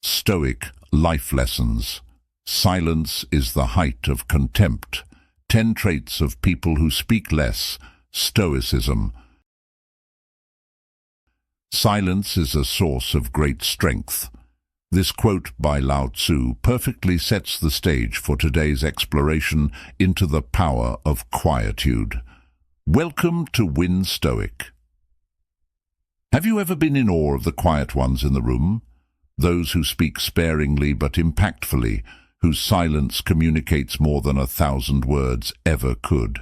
Stoic life lessons. Silence is the height of contempt. 10 traits of people who speak less. Stoicism. Silence is a source of great strength. This quote by Lao Tzu perfectly sets the stage for today's exploration into the power of quietude. Welcome to Win Stoic. Have you ever been in awe of the quiet ones in the room? Those who speak sparingly but impactfully, whose silence communicates more than 1,000 words ever could.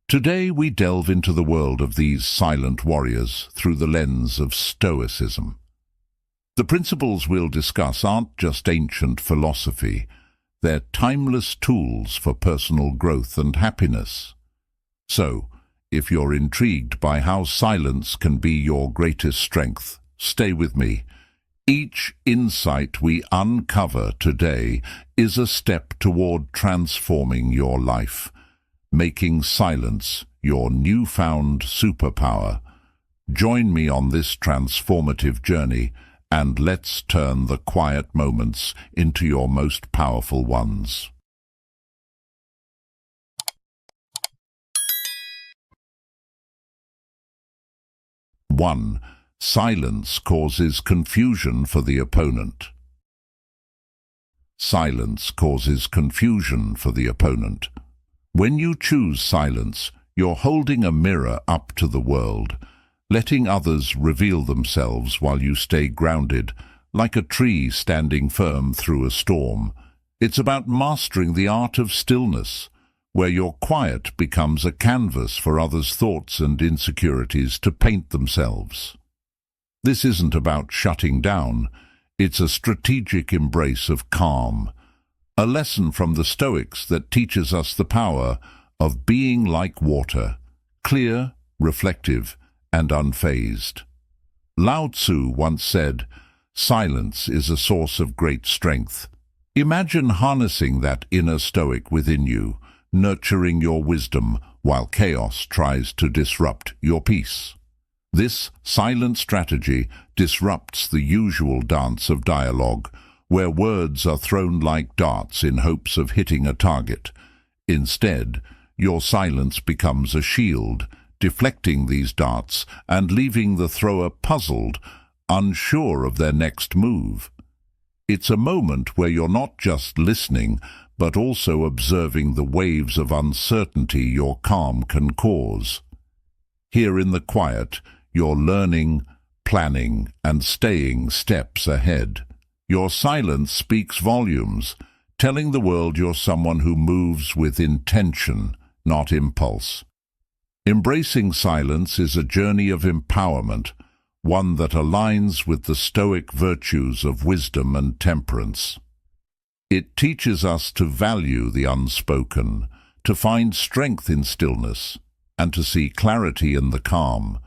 Today we delve into the world of these silent warriors through the lens of Stoicism. The principles we'll discuss aren't just ancient philosophy, they're timeless tools for personal growth and happiness. So, if you're intrigued by how silence can be your greatest strength, stay with me. Each insight we uncover today is a step toward transforming your life, making silence your newfound superpower. Join me on this transformative journey, and let's turn the quiet moments into your most powerful ones. 1. Silence causes confusion for the opponent. Silence causes confusion for the opponent. When you choose silence, you're holding a mirror up to the world, letting others reveal themselves while you stay grounded, like a tree standing firm through a storm. It's about mastering the art of stillness, where your quiet becomes a canvas for others' thoughts and insecurities to paint themselves. This isn't about shutting down, it's a strategic embrace of calm, a lesson from the Stoics that teaches us the power of being like water, clear, reflective, and unfazed. Lao Tzu once said, "Silence is a source of great strength." Imagine harnessing that inner Stoic within you, nurturing your wisdom while chaos tries to disrupt your peace. This silent strategy disrupts the usual dance of dialogue, where words are thrown like darts in hopes of hitting a target. Instead, your silence becomes a shield, deflecting these darts and leaving the thrower puzzled, unsure of their next move. It's a moment where you're not just listening, but also observing the waves of uncertainty your calm can cause. Here in the quiet, you're learning, planning, and staying steps ahead. Your silence speaks volumes, telling the world you're someone who moves with intention, not impulse. Embracing silence is a journey of empowerment, one that aligns with the Stoic virtues of wisdom and temperance. It teaches us to value the unspoken, to find strength in stillness, and to see clarity in the calm.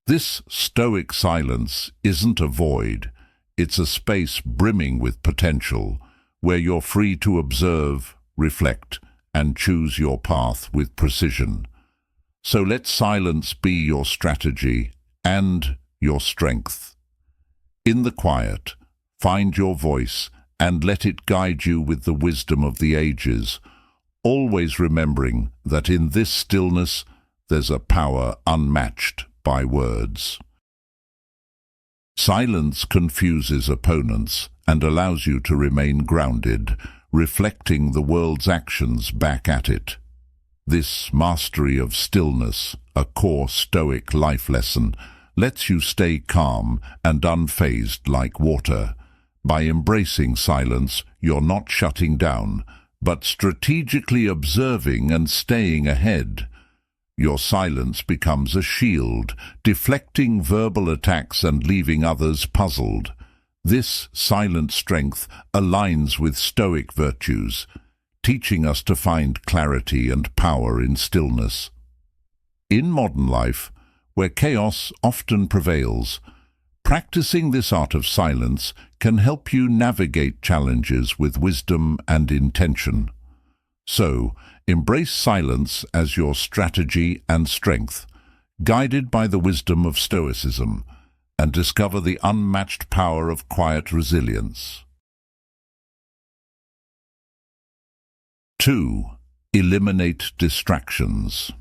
This Stoic silence isn't a void, it's a space brimming with potential, where you're free to observe, reflect, and choose your path with precision. So let silence be your strategy and your strength. In the quiet, find your voice and let it guide you with the wisdom of the ages, always remembering that in this stillness there's a power unmatched by words. Silence confuses opponents and allows you to remain grounded, reflecting the world's actions back at it. This mastery of stillness, a core Stoic life lesson, lets you stay calm and unfazed like water. By embracing silence, you're not shutting down, but strategically observing and staying ahead. Your silence becomes a shield, deflecting verbal attacks and leaving others puzzled. This silent strength aligns with Stoic virtues, teaching us to find clarity and power in stillness. In modern life, where chaos often prevails, practicing this art of silence can help you navigate challenges with wisdom and intention. So, embrace silence as your strategy and strength, guided by the wisdom of Stoicism. and discover the unmatched power of quiet resilience. 2. Eliminate distractions.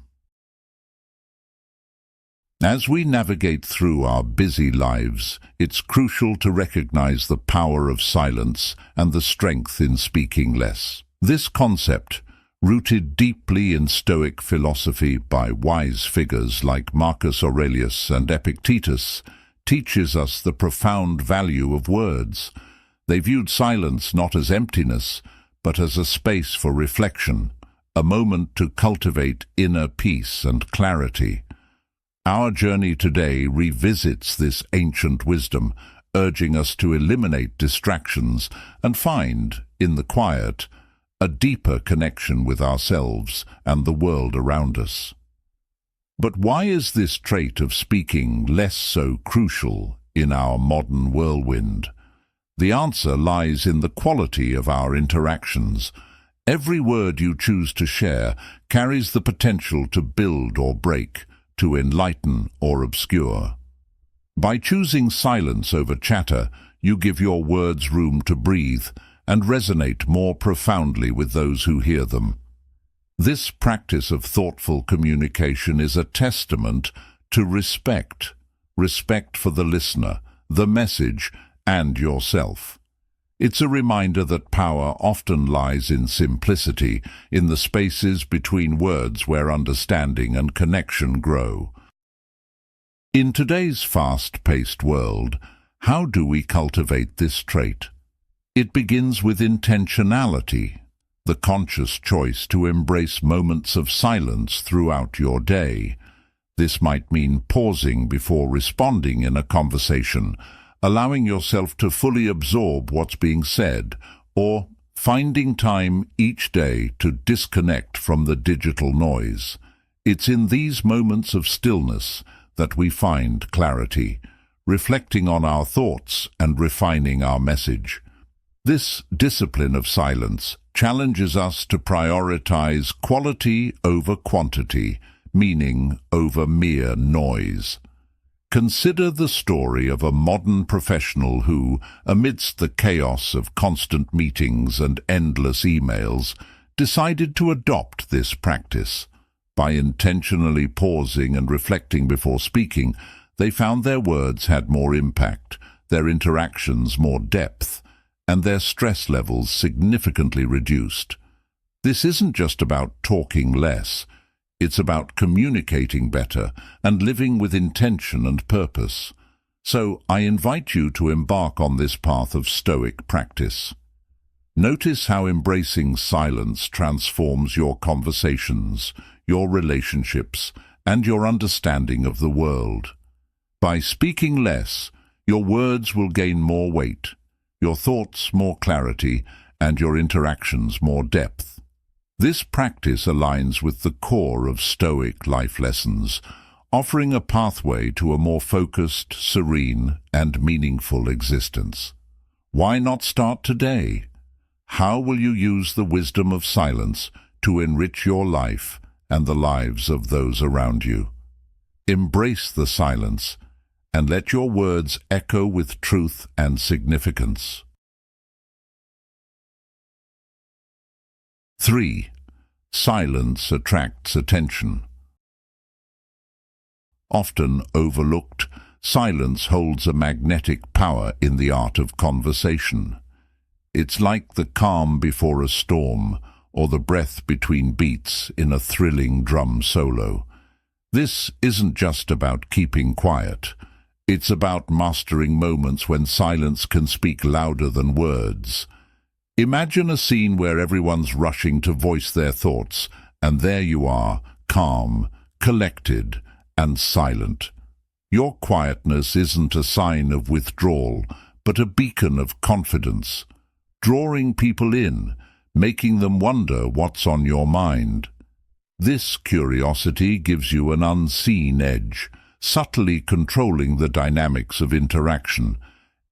As we navigate through our busy lives, it's crucial to recognize the power of silence and the strength in speaking less. This concept, rooted deeply in Stoic philosophy by wise figures like Marcus Aurelius and Epictetus, teaches us the profound value of words. They viewed silence not as emptiness, but as a space for reflection, a moment to cultivate inner peace and clarity. Our journey today revisits this ancient wisdom, urging us to eliminate distractions and find, in the quiet, a deeper connection with ourselves and the world around us. But why is this trait of speaking less so crucial in our modern whirlwind? The answer lies in the quality of our interactions. Every word you choose to share carries the potential to build or break, to enlighten or obscure. By choosing silence over chatter, you give your words room to breathe and resonate more profoundly with those who hear them. This practice of thoughtful communication is a testament to respect for the listener, the message, and yourself. It's a reminder that power often lies in simplicity, in the spaces between words where understanding and connection grow. In today's fast-paced world, how do we cultivate this trait? It begins with intentionality, the conscious choice to embrace moments of silence throughout your day. This might mean pausing before responding in a conversation, allowing yourself to fully absorb what's being said, or finding time each day to disconnect from the digital noise. It's in these moments of stillness that we find clarity, reflecting on our thoughts and refining our message. This discipline of silence challenges us to prioritize quality over quantity, meaning over mere noise. Consider the story of a modern professional who, amidst the chaos of constant meetings and endless emails, decided to adopt this practice. By intentionally pausing and reflecting before speaking, they found their words had more impact, their interactions more depth, and their stress levels significantly reduced. This isn't just about talking less. It's about communicating better and living with intention and purpose. So I invite you to embark on this path of Stoic practice. Notice how embracing silence transforms your conversations, your relationships, and your understanding of the world. By speaking less, your words will gain more weight, your thoughts more clarity, and your interactions more depth. This practice aligns with the core of Stoic life lessons, offering a pathway to a more focused, serene, and meaningful existence. Why not start today? How will you use the wisdom of silence to enrich your life and the lives of those around you? Embrace the silence and let your words echo with truth and significance. 3. Silence attracts attention. Often overlooked, silence holds a magnetic power in the art of conversation. It's like the calm before a storm, or the breath between beats in a thrilling drum solo. This isn't just about keeping quiet. It's about mastering moments when silence can speak louder than words. Imagine a scene where everyone's rushing to voice their thoughts, and there you are, calm, collected, and silent. Your quietness isn't a sign of withdrawal, but a beacon of confidence, drawing people in, making them wonder what's on your mind. This curiosity gives you an unseen edge, subtly controlling the dynamics of interaction,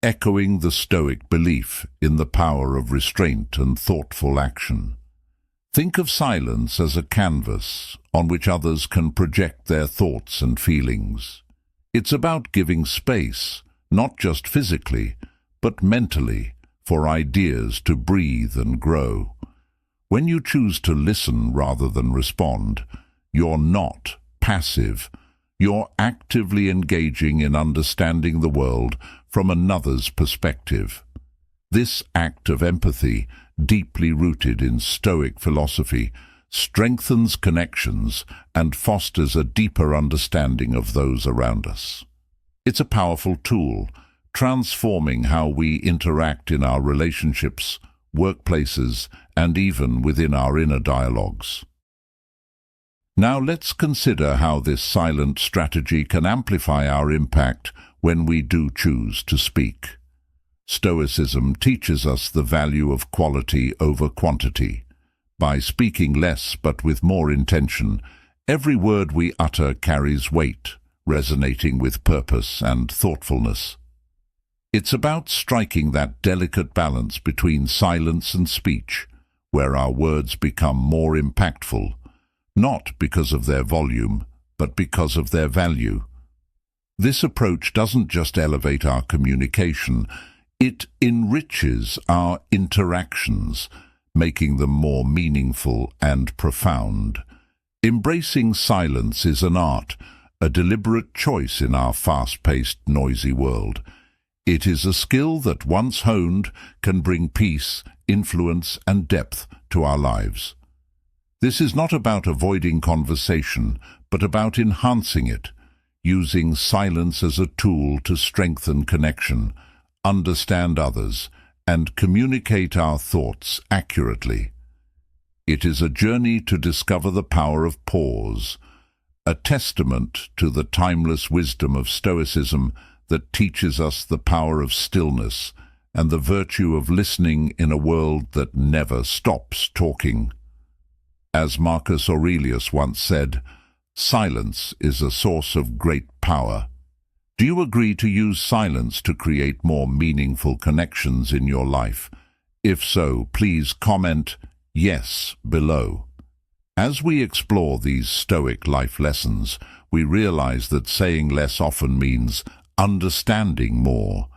echoing the Stoic belief in the power of restraint and thoughtful action. Think of silence as a canvas on which others can project their thoughts and feelings. It's about giving space, not just physically, but mentally, for ideas to breathe and grow. When you choose to listen rather than respond, you're not passive. You're actively engaging in understanding the world from another's perspective. This act of empathy, deeply rooted in Stoic philosophy, strengthens connections and fosters a deeper understanding of those around us. It's a powerful tool, transforming how we interact in our relationships, workplaces, and even within our inner dialogues. Now let's consider how this silent strategy can amplify our impact when we do choose to speak. Stoicism teaches us the value of quality over quantity. By speaking less but with more intention, every word we utter carries weight, resonating with purpose and thoughtfulness. It's about striking that delicate balance between silence and speech, where our words become more impactful, not because of their volume, but because of their value. This approach doesn't just elevate our communication, it enriches our interactions, making them more meaningful and profound. Embracing silence is an art, a deliberate choice in our fast-paced, noisy world. It is a skill that, once honed, can bring peace, influence, and depth to our lives. This is not about avoiding conversation, but about enhancing it, using silence as a tool to strengthen connection, understand others, and communicate our thoughts accurately. It is a journey to discover the power of pause, a testament to the timeless wisdom of Stoicism that teaches us the power of stillness and the virtue of listening in a world that never stops talking. As Marcus Aurelius once said, silence is a source of great power. Do you agree to use silence to create more meaningful connections in your life? If so, please comment yes below. As we explore these Stoic life lessons, we realize that saying less often means understanding more,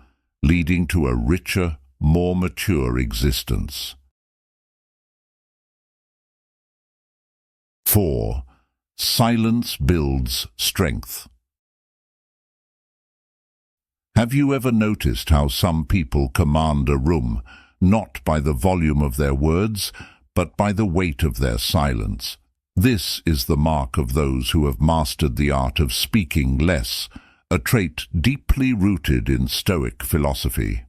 leading to a richer, more mature existence. 4. Silence builds strength. Have you ever noticed how some people command a room, not by the volume of their words, but by the weight of their silence? This is the mark of those who have mastered the art of speaking less, a trait deeply rooted in Stoic philosophy.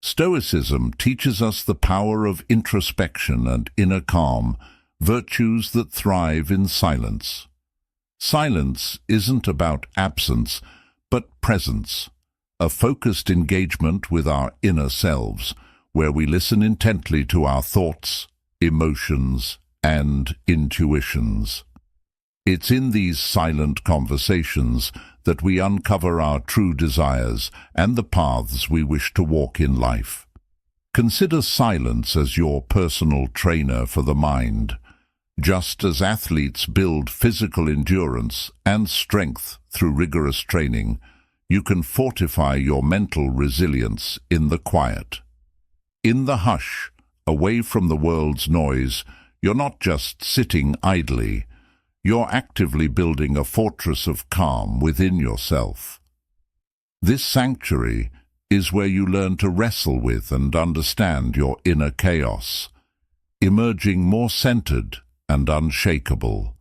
Stoicism teaches us the power of introspection and inner calm, virtues that thrive in silence. Silence isn't about absence, but presence, a focused engagement with our inner selves, where we listen intently to our thoughts, emotions, and intuitions. It's in these silent conversations that we uncover our true desires and the paths we wish to walk in life. Consider silence as your personal trainer for the mind. Just as athletes build physical endurance and strength through rigorous training, you can fortify your mental resilience in the quiet. In the hush, away from the world's noise, you're not just sitting idly. You're actively building a fortress of calm within yourself. This sanctuary is where you learn to wrestle with and understand your inner chaos, emerging more centered and unshakable.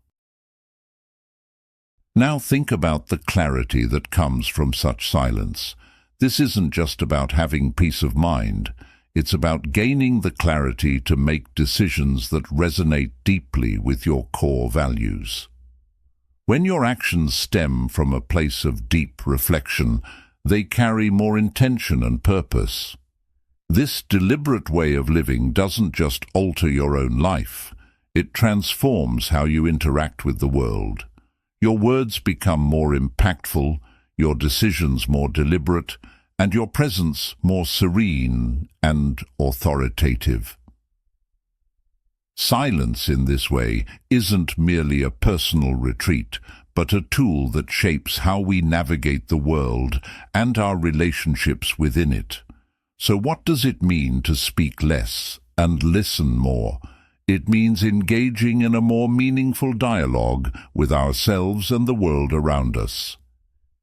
Now think about the clarity that comes from such silence. This isn't just about having peace of mind. It's about gaining the clarity to make decisions that resonate deeply with your core values. When your actions stem from a place of deep reflection, they carry more intention and purpose. This deliberate way of living doesn't just alter your own life. It transforms how you interact with the world. Your words become more impactful, your decisions more deliberate, and your presence more serene and authoritative. Silence in this way isn't merely a personal retreat, but a tool that shapes how we navigate the world and our relationships within it. So what does it mean to speak less and listen more? It means engaging in a more meaningful dialogue with ourselves and the world around us.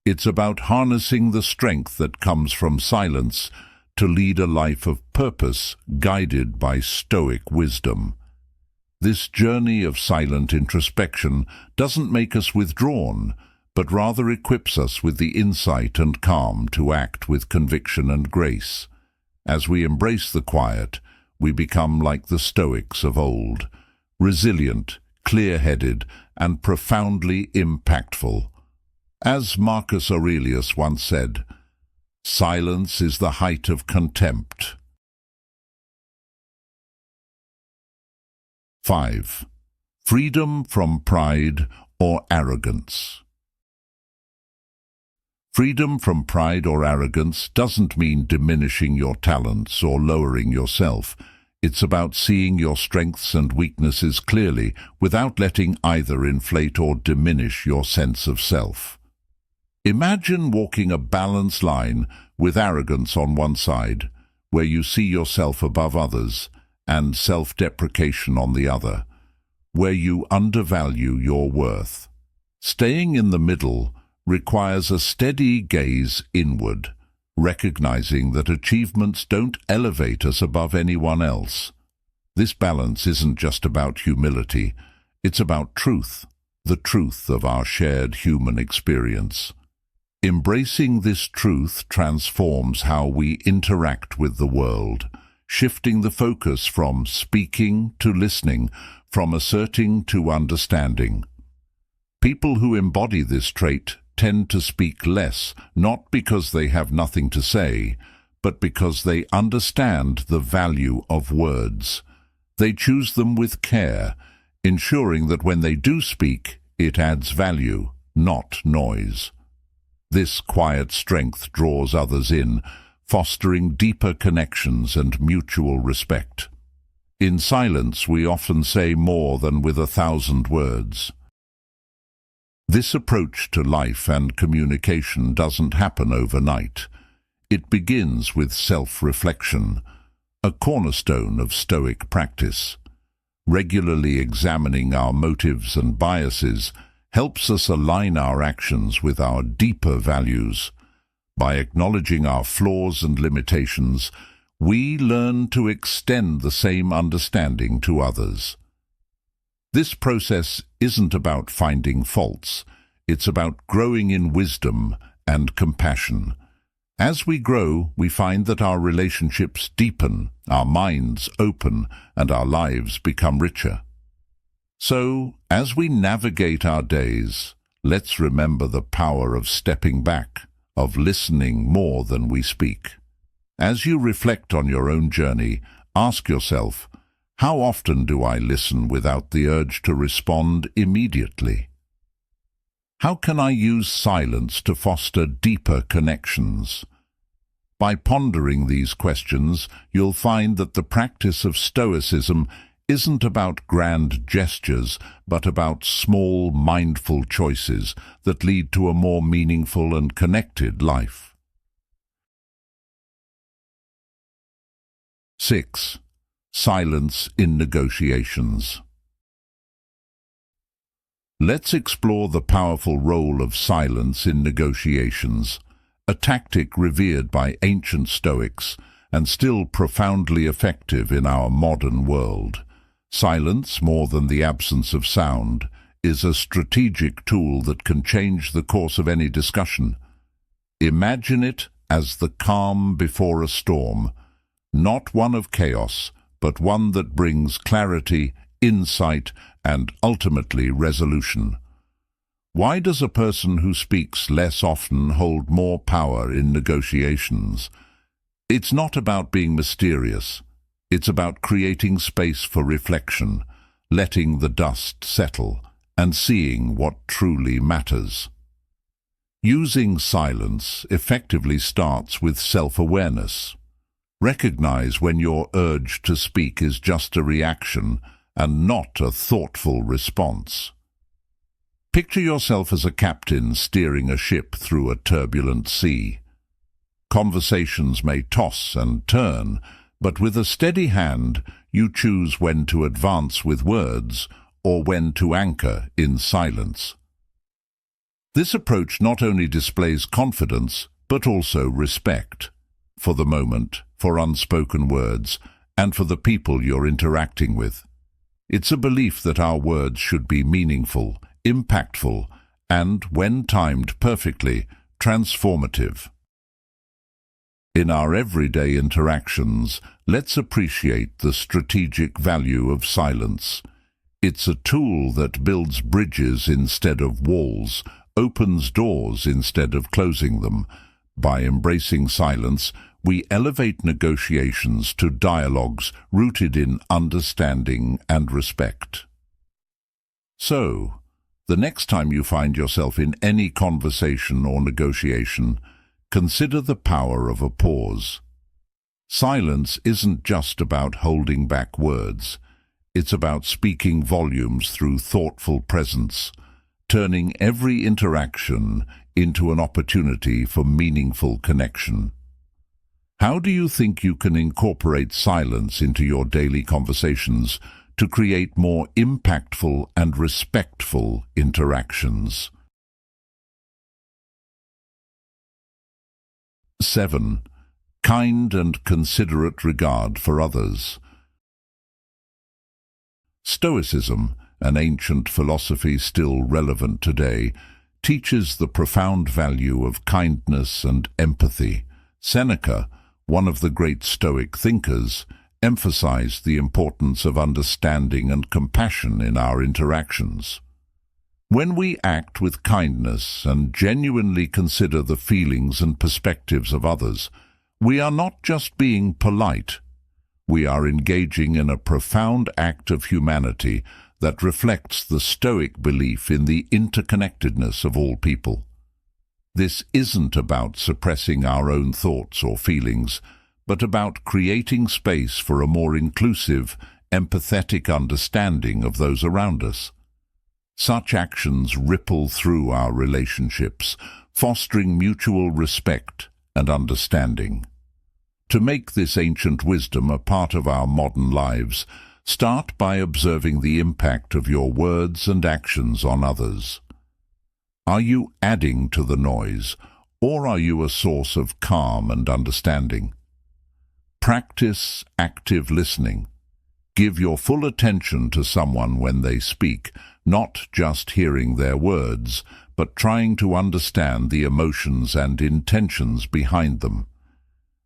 It's about harnessing the strength that comes from silence to lead a life of purpose guided by Stoic wisdom. This journey of silent introspection doesn't make us withdrawn, but rather equips us with the insight and calm to act with conviction and grace. As we embrace the quiet, we become like the Stoics of old, resilient, clear-headed, and profoundly impactful. As Marcus Aurelius once said, "Silence is the height of contempt." 5. Freedom from pride or arrogance. Freedom from pride or arrogance doesn't mean diminishing your talents or lowering yourself. It's about seeing your strengths and weaknesses clearly without letting either inflate or diminish your sense of self. Imagine walking a balanced line with arrogance on one side, where you see yourself above others, and self-deprecation on the other, where you undervalue your worth. Staying in the middle requires a steady gaze inward, recognizing that achievements don't elevate us above anyone else. This balance isn't just about humility, it's about truth, the truth of our shared human experience. Embracing this truth transforms how we interact with the world, shifting the focus from speaking to listening, from asserting to understanding. People who embody this trait tend to speak less, not because they have nothing to say, but because they understand the value of words. They choose them with care, ensuring that when they do speak, it adds value, not noise. This quiet strength draws others in, fostering deeper connections and mutual respect. In silence, we often say more than with 1,000 words. This approach to life and communication doesn't happen overnight. It begins with self-reflection, a cornerstone of Stoic practice. Regularly examining our motives and biases helps us align our actions with our deeper values. By acknowledging our flaws and limitations, we learn to extend the same understanding to others. This process isn't about finding faults, it's about growing in wisdom and compassion. As we grow, we find that our relationships deepen, our minds open, and our lives become richer. So, as we navigate our days, let's remember the power of stepping back, of listening more than we speak. As you reflect on your own journey, ask yourself, how often do I listen without the urge to respond immediately? How can I use silence to foster deeper connections? By pondering these questions, you'll find that the practice of Stoicism isn't about grand gestures, but about small, mindful choices that lead to a more meaningful and connected life. 6. Silence in negotiations. Let's explore the powerful role of silence in negotiations, a tactic revered by ancient Stoics and still profoundly effective in our modern world. Silence, more than the absence of sound, is a strategic tool that can change the course of any discussion. Imagine it as the calm before a storm, not one of chaos, but one that brings clarity, insight, and ultimately resolution. Why does a person who speaks less often hold more power in negotiations? It's not about being mysterious. It's about creating space for reflection, letting the dust settle, and seeing what truly matters. Using silence effectively starts with self-awareness. Recognize when your urge to speak is just a reaction and not a thoughtful response. Picture yourself as a captain steering a ship through a turbulent sea. Conversations may toss and turn, but with a steady hand you choose when to advance with words or when to anchor in silence. This approach not only displays confidence, but also respect for the moment, for unspoken words, and for the people you're interacting with. It's a belief that our words should be meaningful, impactful, and, when timed perfectly, transformative. In our everyday interactions, let's appreciate the strategic value of silence. It's a tool that builds bridges instead of walls, opens doors instead of closing them. By embracing silence, we elevate negotiations to dialogues rooted in understanding and respect. So, the next time you find yourself in any conversation or negotiation, consider the power of a pause. Silence isn't just about holding back words. It's about speaking volumes through thoughtful presence, turning every interaction into an opportunity for meaningful connection. How do you think you can incorporate silence into your daily conversations to create more impactful and respectful interactions? 7. Kind and considerate regard for others. Stoicism, an ancient philosophy still relevant today, teaches the profound value of kindness and empathy. Seneca, one of the great Stoic thinkers, emphasized the importance of understanding and compassion in our interactions. When we act with kindness and genuinely consider the feelings and perspectives of others, we are not just being polite. We are engaging in a profound act of humanity that reflects the Stoic belief in the interconnectedness of all people. This isn't about suppressing our own thoughts or feelings, but about creating space for a more inclusive, empathetic understanding of those around us. Such actions ripple through our relationships, fostering mutual respect and understanding. To make this ancient wisdom a part of our modern lives, start by observing the impact of your words and actions on others. Are you adding to the noise, or are you a source of calm and understanding? Practice active listening. Give your full attention to someone when they speak, not just hearing their words, but trying to understand the emotions and intentions behind them.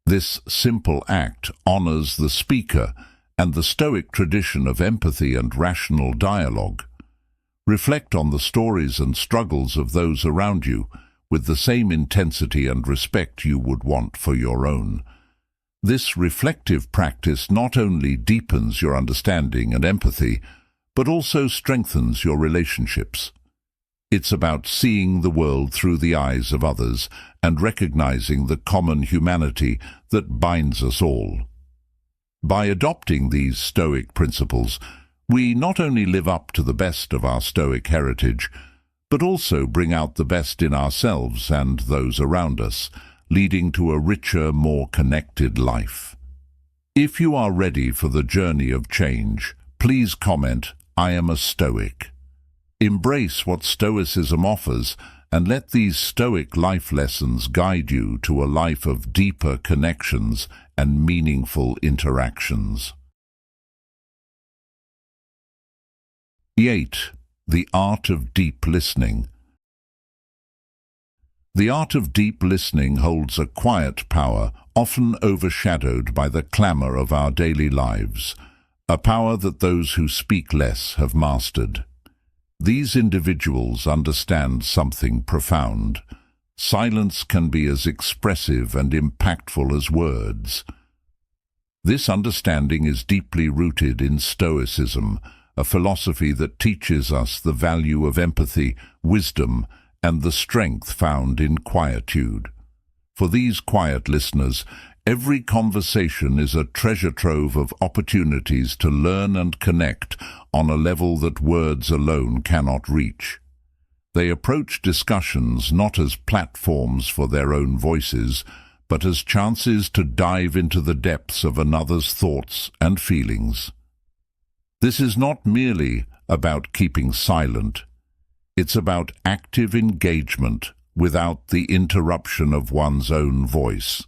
This simple act honors the speaker and the Stoic tradition of empathy and rational dialogue. Reflect on the stories and struggles of those around you with the same intensity and respect you would want for your own. This reflective practice not only deepens your understanding and empathy, but also strengthens your relationships. It's about seeing the world through the eyes of others and recognizing the common humanity that binds us all. By adopting these Stoic principles, we not only live up to the best of our Stoic heritage, but also bring out the best in ourselves and those around us, leading to a richer, more connected life. If you are ready for the journey of change, please comment, "I am a Stoic." Embrace what Stoicism offers and let these Stoic life lessons guide you to a life of deeper connections and meaningful interactions. 8. The art of deep listening. The art of deep listening holds a quiet power, often overshadowed by the clamor of our daily lives, a power that those who speak less have mastered. These individuals understand something profound. Silence can be as expressive and impactful as words. This understanding is deeply rooted in Stoicism, a philosophy that teaches us the value of empathy, wisdom, and the strength found in quietude. For these quiet listeners, every conversation is a treasure trove of opportunities to learn and connect on a level that words alone cannot reach. They approach discussions not as platforms for their own voices, but as chances to dive into the depths of another's thoughts and feelings. This is not merely about keeping silent. It's about active engagement without the interruption of one's own voice.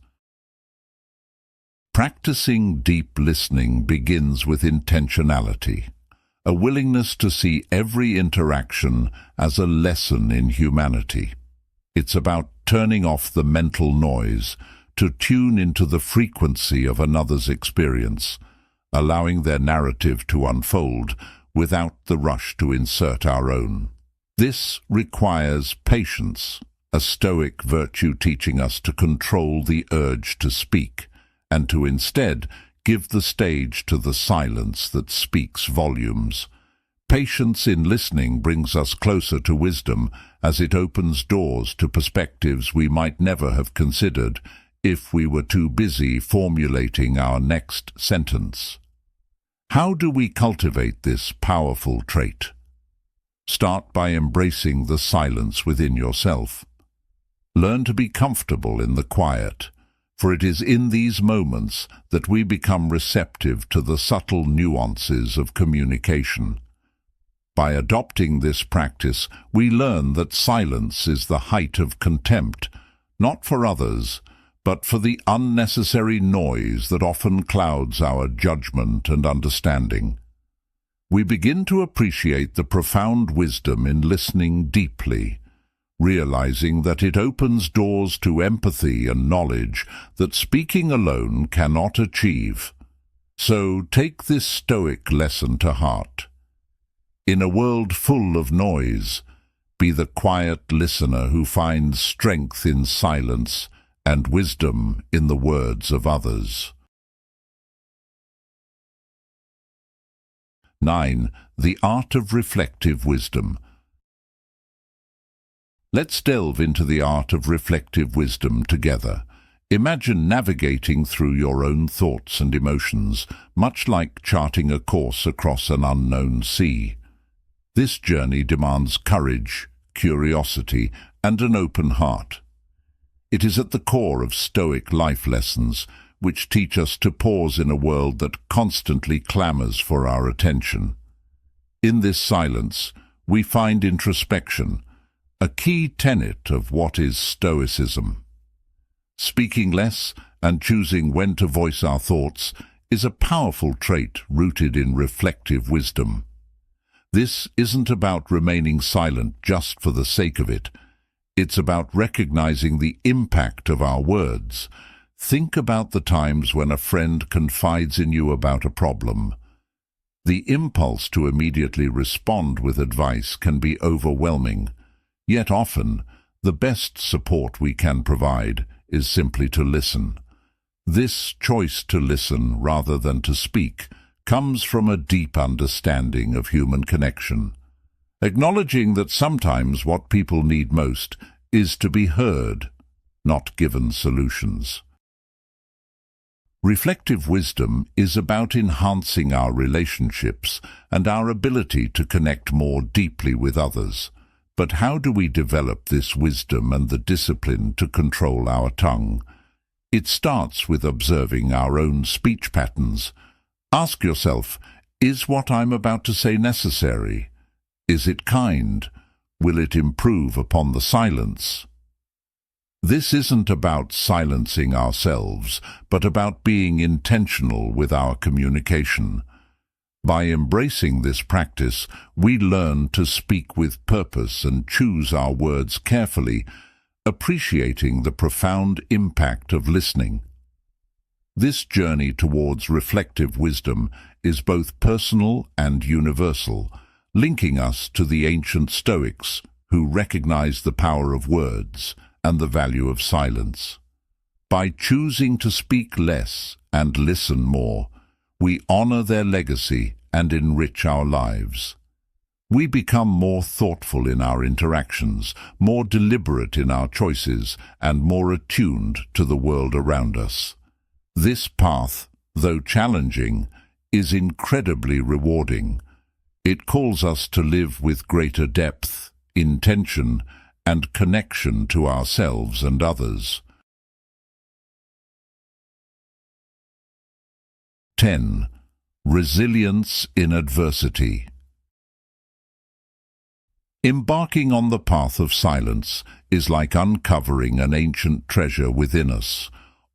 Practicing deep listening begins with intentionality, a willingness to see every interaction as a lesson in humanity. It's about turning off the mental noise to tune into the frequency of another's experience, allowing their narrative to unfold without the rush to insert our own. This requires patience, a Stoic virtue teaching us to control the urge to speak, and to instead give the stage to the silence that speaks volumes. Patience in listening brings us closer to wisdom, as it opens doors to perspectives we might never have considered if we were too busy formulating our next sentence. How do we cultivate this powerful trait? Start by embracing the silence within yourself. Learn to be comfortable in the quiet, for it is in these moments that we become receptive to the subtle nuances of communication. By adopting this practice, we learn that silence is the height of contempt, not for others, but for the unnecessary noise that often clouds our judgment and understanding. We begin to appreciate the profound wisdom in listening deeply, realizing that it opens doors to empathy and knowledge that speaking alone cannot achieve. So take this Stoic lesson to heart. In a world full of noise, be the quiet listener who finds strength in silence and wisdom in the words of others. 9. The art of reflective wisdom. Let's delve into the art of reflective wisdom together. Imagine navigating through your own thoughts and emotions, much like charting a course across an unknown sea. This journey demands courage, curiosity, and an open heart. It is at the core of Stoic life lessons, which teach us to pause in a world that constantly clamors for our attention. In this silence, we find introspection, a key tenet of what is Stoicism. Speaking less and choosing when to voice our thoughts is a powerful trait rooted in reflective wisdom. This isn't about remaining silent just for the sake of it. It's about recognizing the impact of our words. Think about the times when a friend confides in you about a problem. The impulse to immediately respond with advice can be overwhelming, yet often the best support we can provide is simply to listen. This choice to listen rather than to speak comes from a deep understanding of human connection, acknowledging that sometimes what people need most is to be heard, not given solutions. Reflective wisdom is about enhancing our relationships and our ability to connect more deeply with others. But how do we develop this wisdom and the discipline to control our tongue? It starts with observing our own speech patterns. Ask yourself, is what I'm about to say necessary? Is it kind? Will it improve upon the silence? This isn't about silencing ourselves, but about being intentional with our communication. By embracing this practice, we learn to speak with purpose and choose our words carefully, appreciating the profound impact of listening. This journey towards reflective wisdom is both personal and universal, linking us to the ancient Stoics who recognized the power of words and the value of silence. By choosing to speak less and listen more, we honor their legacy and enrich our lives. We become more thoughtful in our interactions, more deliberate in our choices, and more attuned to the world around us. This path, though challenging, is incredibly rewarding. It calls us to live with greater depth, intention, and connection to ourselves and others. 10. Resilience in adversity. Embarking on the path of silence is like uncovering an ancient treasure within us,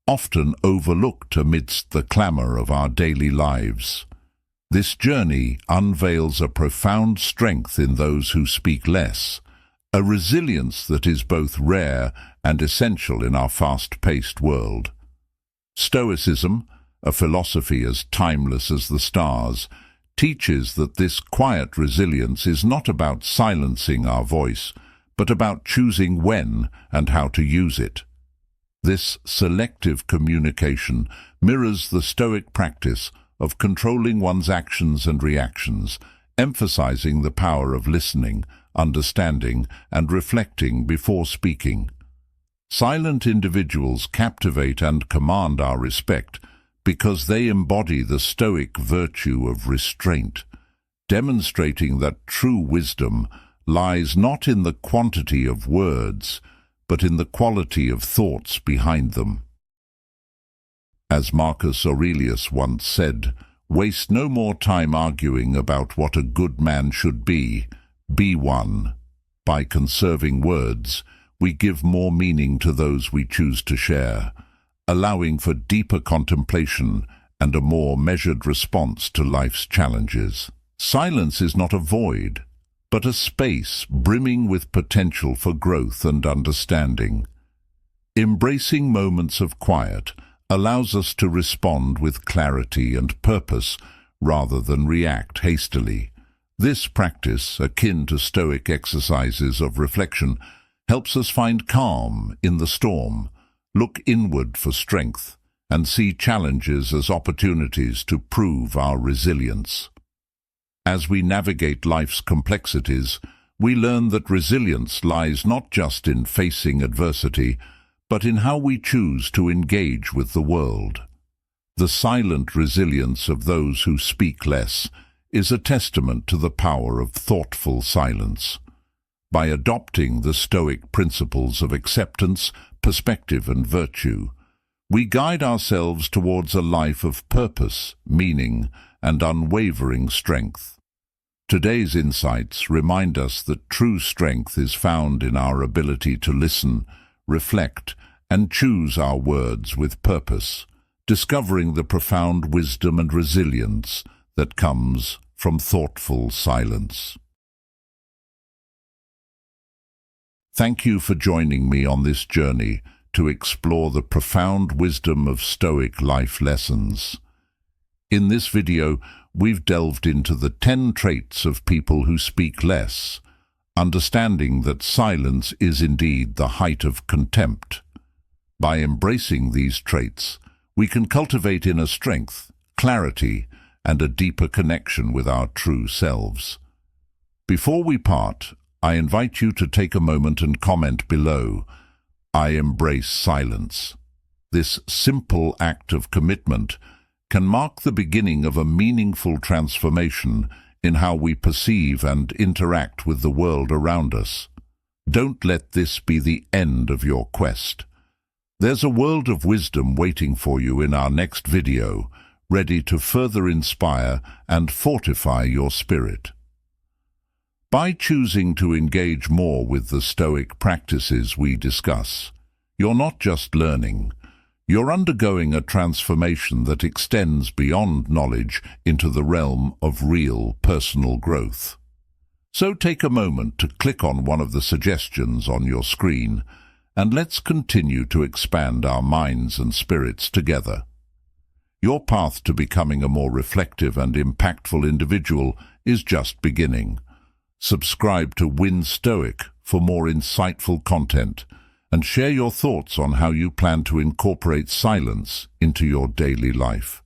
often overlooked amidst the clamor of our daily lives. This journey unveils a profound strength in those who speak less, a resilience that is both rare and essential in our fast-paced world. Stoicism, a philosophy as timeless as the stars, teaches that this quiet resilience is not about silencing our voice, but about choosing when and how to use it. This selective communication mirrors the Stoic practice of controlling one's actions and reactions, emphasizing the power of listening, understanding, and reflecting before speaking. Silent individuals captivate and command our respect because they embody the Stoic virtue of restraint, demonstrating that true wisdom lies not in the quantity of words, but in the quality of thoughts behind them. As Marcus Aurelius once said, "Waste no more time arguing about what a good man should be one." By conserving words, we give more meaning to those we choose to share, allowing for deeper contemplation and a more measured response to life's challenges. Silence is not a void, but a space brimming with potential for growth and understanding. Embracing moments of quiet allows us to respond with clarity and purpose rather than react hastily. This practice, akin to Stoic exercises of reflection, helps us find calm in the storm, look inward for strength, and see challenges as opportunities to prove our resilience. As we navigate life's complexities, we learn that resilience lies not just in facing adversity, but in how we choose to engage with the world. The silent resilience of those who speak less is a testament to the power of thoughtful silence. By adopting the Stoic principles of acceptance, perspective, and virtue, we guide ourselves towards a life of purpose, meaning, and unwavering strength. Today's insights remind us that true strength is found in our ability to listen, reflect, and choose our words with purpose, discovering the profound wisdom and resilience that comes from thoughtful silence. Thank you for joining me on this journey to explore the profound wisdom of Stoic life lessons. In this video, we've delved into the 10 traits of people who speak less, understanding that silence is indeed the height of contempt. By embracing these traits, we can cultivate inner strength, clarity, and a deeper connection with our true selves. Before we part, I invite you to take a moment and comment below, "I embrace silence." This simple act of commitment can mark the beginning of a meaningful transformation in how we perceive and interact with the world around us. Don't let this be the end of your quest. There's a world of wisdom waiting for you in our next video, ready to further inspire and fortify your spirit. By choosing to engage more with the Stoic practices we discuss, you're not just learning, you're undergoing a transformation that extends beyond knowledge into the realm of real personal growth. So take a moment to click on one of the suggestions on your screen, and let's continue to expand our minds and spirits together. Your path to becoming a more reflective and impactful individual is just beginning. Subscribe to Win Stoic for more insightful content, and share your thoughts on how you plan to incorporate silence into your daily life.